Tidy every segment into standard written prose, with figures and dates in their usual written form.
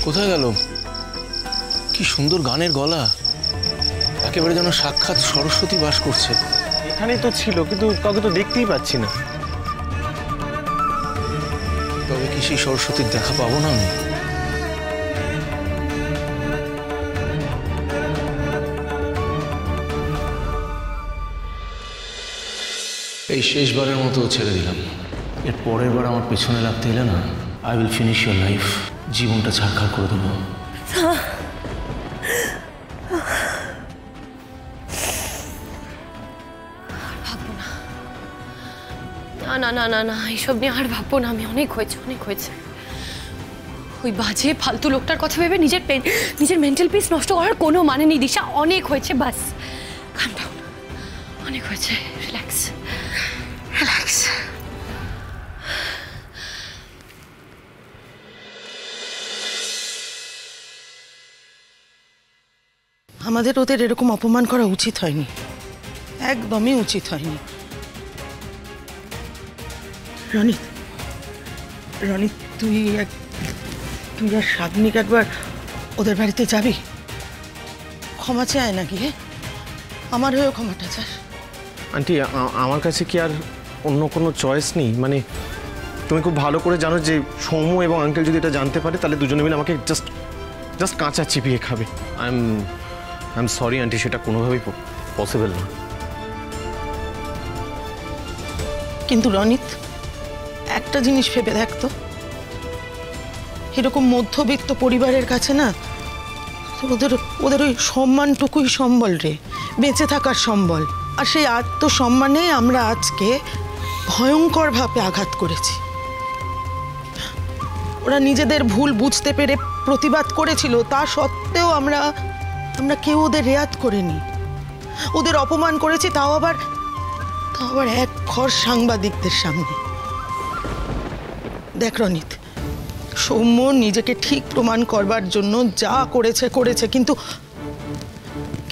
কোথায় গেল? কি সুন্দর গানের গলা, একেবারে যেন সাক্ষাৎ সরস্বতী বাস করছে। এখানেই তো ছিল, কিন্তু কাউকে তো দেখতেই পাচ্ছি না। তবে কি সেই সরস্বতীর দেখা পাবো না আমি? এই শেষবারের মতো ছেড়ে দিলাম। এর পরের বার আমার পেছনে লাগতে এলে না, I will finish your life. জীবনটা ছাড়খাড় করে দেবো। না না না না, এইসব নিয়ে আর ভাববো না আমি। অনেক হয়েছে, অনেক হয়েছে। ওই বাজে ফালতু লোকটার কথা ভেবে নিজের মেন্টাল পিস নষ্ট করার কোনো মানে নেই দিশা। অনেক হয়েছে, বাস কাম ডাউন। অনেক হয়েছে, রিল্যাক্স রিল্যাক্স। আমাদের ওদের এরকম অপমান করা উচিত হয়নি, একদমই উচিত হয়নি। রনিত, রনিত, তুই আর সাগনিক একবার ওদের বাড়িতে যাবি, ক্ষমা চায় নাকি? হ্যাঁ, আমার হয়েও ক্ষমাটা চাস। আন্টি, আমার কাছে কি আর অন্য কোনো চয়েস নেই? মানে তুমি খুব ভালো করে জানো যে সৌম্য এবং আঙ্কেল যদি এটা জানতে পারে তাহলে দুজনে মিলে আমাকে জাস্ট কাঁচা চিপিয়ে খাবে। আই এম সরি আন্টি, সেটা কোনোভাবেই পসিবল না। কিন্তু রনিত, একটা জিনিস ভেবে দেখতো, এরকম মধ্যবিত্ত পরিবারের কাছে না ওদের ওই সম্মানটুকুই সম্বল রে, বেঁচে থাকার সম্বল। আর সেই আত্মসম্মানে আমরা আজকে ভয়ঙ্করভাবে আঘাত করেছি। ওরা নিজেদের ভুল বুঝতে পেরে প্রতিবাদ করেছিল, তা সত্ত্বেও আমরা কেউ ওদের রেয়াত করিনি, ওদের অপমান করেছি, তাও আবার এক ঘর সাংবাদিকদের সামনে। দেখ রনিত, সৌম্য নিজেকে ঠিক প্রমাণ করবার জন্য যা করেছে,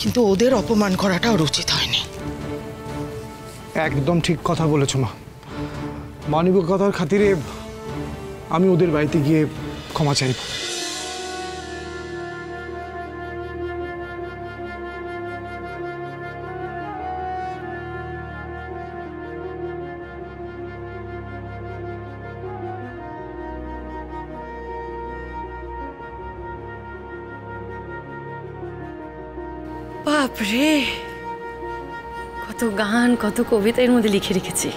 কিন্তু ওদের অপমান করাটা ওর উচিত হয়নি। একদম ঠিক কথা বলেছো মা। মানবিকতার খাতিরে আমি ওদের বাড়িতে গিয়ে ক্ষমা চাইব। বাপরে, কত গান, কত কবিতা এর মধ্যে লিখে রেখেছি,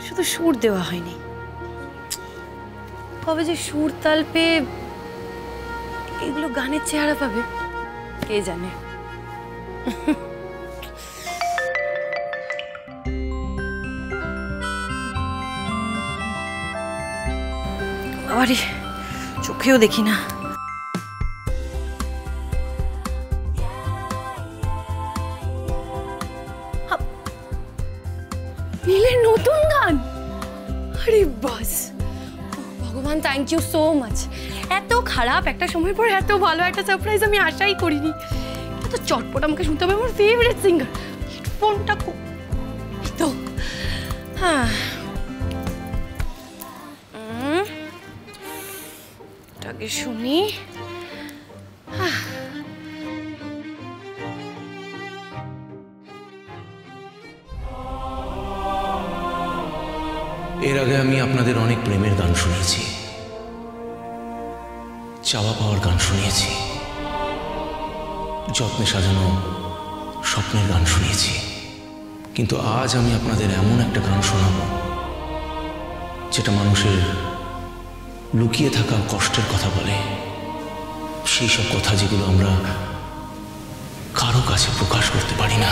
শুধু সুর দেওয়া হয়নি। কবে যে সুর তাল পেয়ে এগুলো গানের চেহারা পাবে কে জানে। আরে চোখেও দেখি না। নীলের নতুন গান, আরে বাস, ভগবান থ্যাংক ইউ সো মাচ। এত খারাপ একটা সময় পর এত ভালো একটা সারপ্রাইজ আমি আশাই করিনি। এত চটপট আমাকে শুনতে হবে আমার ফেভারিট সিঙ্গার। হেডফোনটা খুব তো, হ্যাঁ এটাকে শুনি। এর আগে আমি আপনাদের অনেক প্রেমের গান শুনিয়েছি, চাওয়া পাওয়ার গান শুনিয়েছি, যত্নে সাজানো স্বপ্নের গান শুনিয়েছি। কিন্তু আজ আমি আপনাদের এমন একটা গান শোনাবো যেটা মানুষের লুকিয়ে থাকা কষ্টের কথা বলে, সেই সব কথা যেগুলো আমরা কারো কাছে প্রকাশ করতে পারি না।